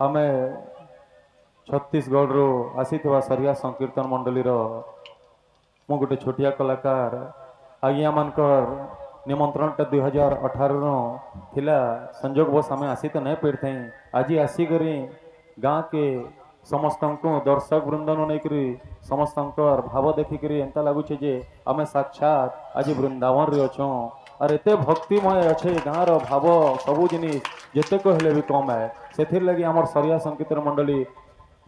आमे छत्तीसगढ़ रो आसीथिबा सरिया संकीर्तन मंडली मु गोटे छोटिया कलाकार आज्ञा मानकर निमंत्रण 2018 थिला संजोग बस आम आसी तो नहीं पेड़ आज आसिक गाँ के समस्त दर्शक वृंदन नहीं समस्त भाव देखिक एंता लगुचे जे आम साक्षात आज वृंदावन रे अच्छों और एत भक्तिमय अच्छे गाँव भाव सबू जिनिस जिते कहले भी कम है से लगी आम सरिया संकीर्तन मंडली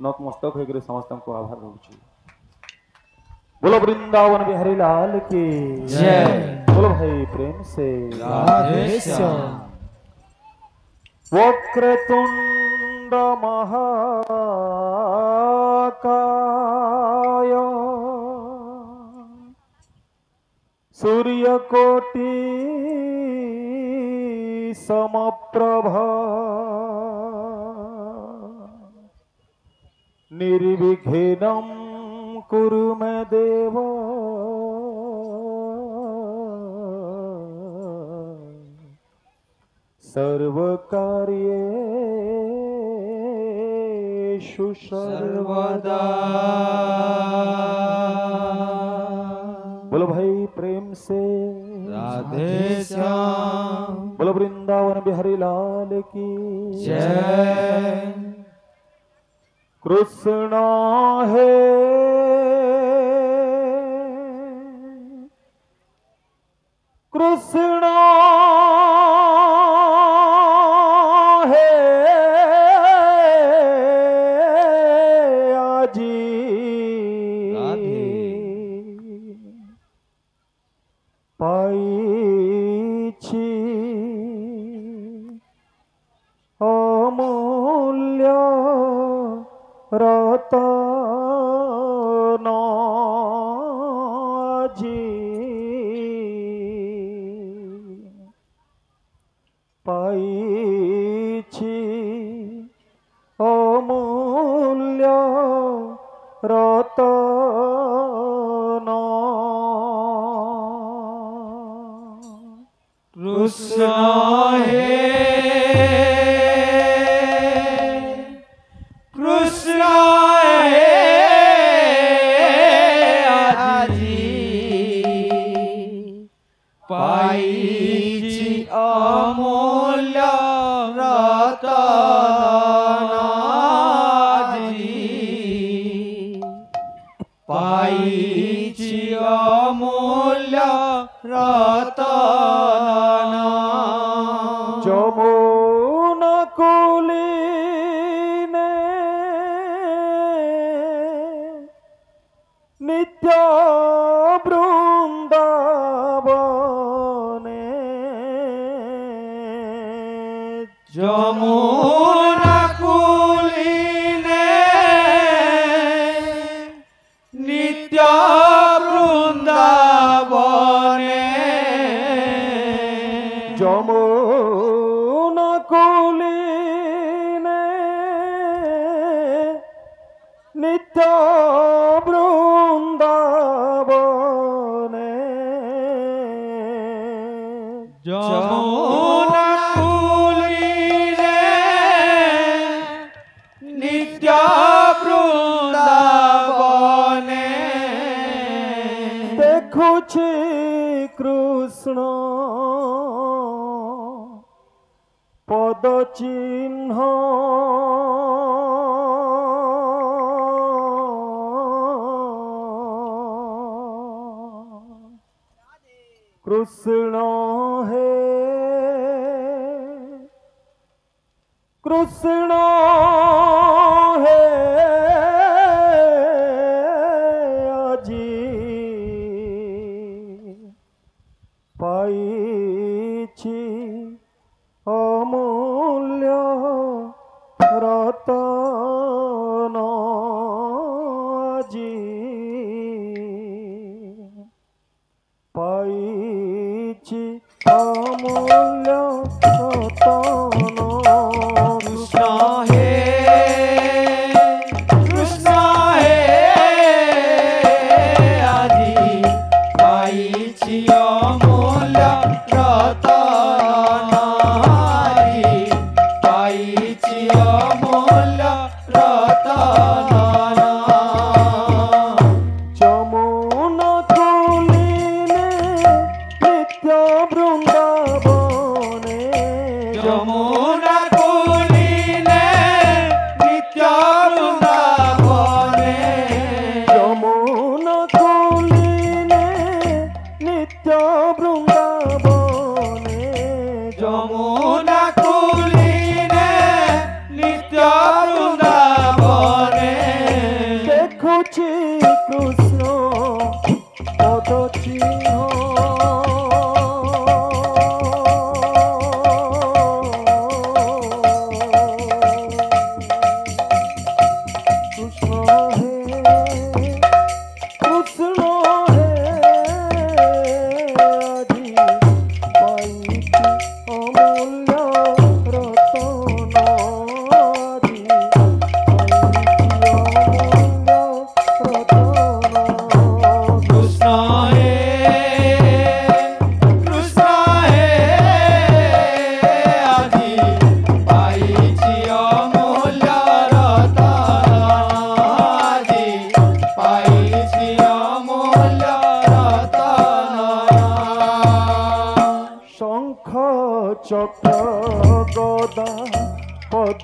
नतमस्तक होकर समस्त को आभार रोची। बोलो वृंदावन बिहारी लाल की जय। बोलो भाई प्रेम से राधे श्याम। वक्रतुंड महाकाय सूर्यकोटि समप्रभा निर्विघ्नं कुरु मे देव सर्वकार्येषु सर्वदा। बोलो भाई प्रेम से राधे श्याम। बोलो वृंदावन बिहारी लाल की जय। कृष्ण है कृष्ण है आजी पाईछि अमूल्य रतन जी पाईछि अमूल्य रतन कृष्ण है कृष्ण है आजी पाईछि अमूल्य रतन आजी पाईछि अमूल्य रतन जमुना कुलीने नित्य वृंदावने जमुना कुलीने नित्य वृंदावने जमुना कुलीने नित्य वृंदावने जमुना कुलीने नित्य वृंदावने देखुछि कृष्ण पद चिन्ह कृष्ण है कृष्ण है आजी पाईछि अमूल्य रतन आजी पाईछि अमूल्य रतन कृष्ण है कृष्ण है आजी पाईछि अमूल्य रतन आजी पाईछि अमूल्य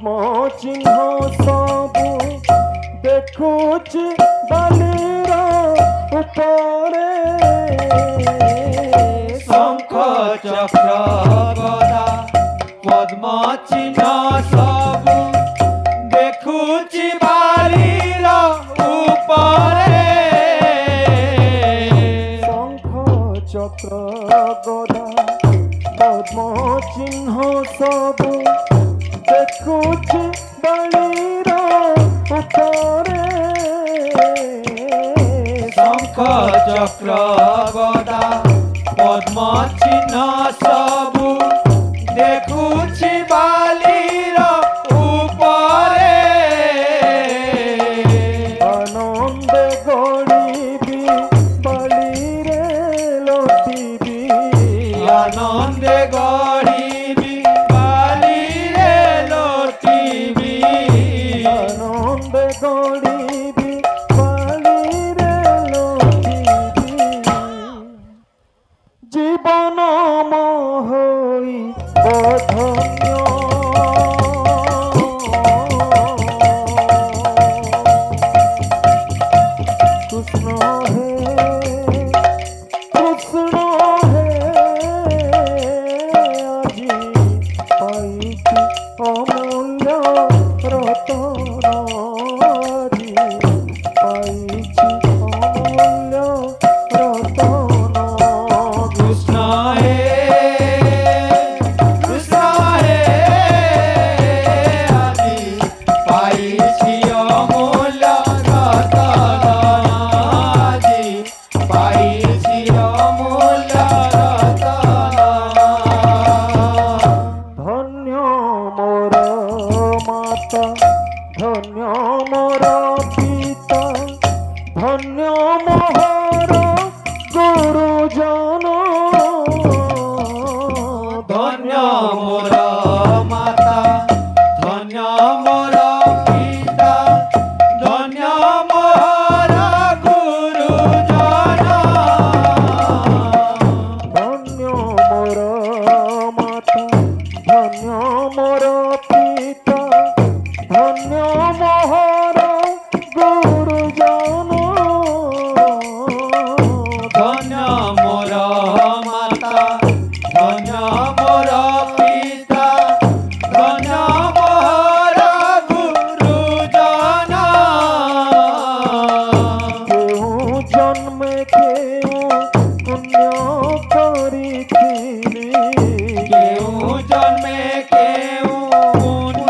ଚିହ୍ନ ସବୁ ଦେଖୁଛି ବାଲିର ଉପରେ শঙ্খ চক্র গদা পদ্ম চিহ্ন সবু দেখুছি বালির উপরে শঙ্খ চক্র গদা পদ্ম চিহ্ন সবু দেখুছি বালির উপরে শঙ্খ চক্র গদা পদ্ম চিহ্ন সবু দেখুছি বালির উপরে আনন্দে গড়িবি বালিরে লটিবি আনন্দে গড়িবি বালিরে লটিবি আনন্দে গড়িবি বালিরে লটিবি জীবন মোহই ধন্য কৃষ্ণ হে কৃষ্ণ হে আজি পাইছি অমূল্য রতন আজি পাইছি অমূল্য রতন কৃষ্ণ হে কৃষ্ণ হে আজি পাইছি অমূল্য রতন আজি পাইছি অমূল্য রতন ধন্য মোর মাতা ধন্য মোর পিতা ধন্য মোহর গুরুজন ধন্য মোর মাতা ধন্য মোর পিতা ধন্য মোর গুরুজন ধন্য মোর মাতা ধন্য মোর পিতা ধন্য মোহর গুরুজন ধন্য মোর মাতা ধন্য মোর পিতা ধন্য মোর গুরুজন কেউ জন্মে কেউ পুণ্য করিছিলি কেউ জন্মে কেউ পুণ্য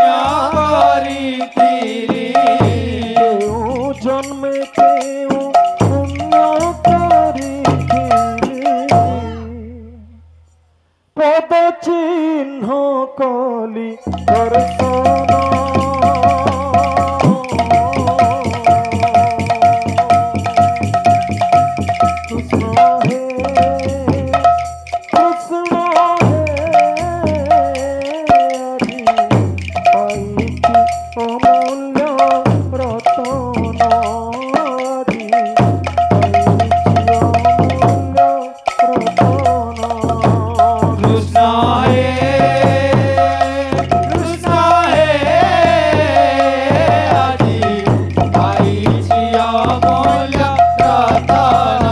করিছিলি কেউ জন্মে কেউ পুণ্য করিছিলি পদ চিহ্ন কলি দর্শন কৃষ্ণ হে কৃষ্ণ হে আজি পাইছি অমূল্য রতন আজি পাইছি অমূল্য রতন কৃষ্ণ হে কৃষ্ণ হে আজি পাইছি অমূল্য রতন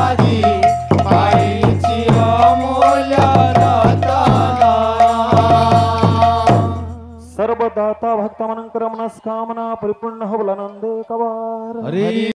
আজি পাইছি অমূল্য রতন सर्वदाता भक्तमनंकर मनस्कामना परिपूर्ण हो बलानंद कवार हरि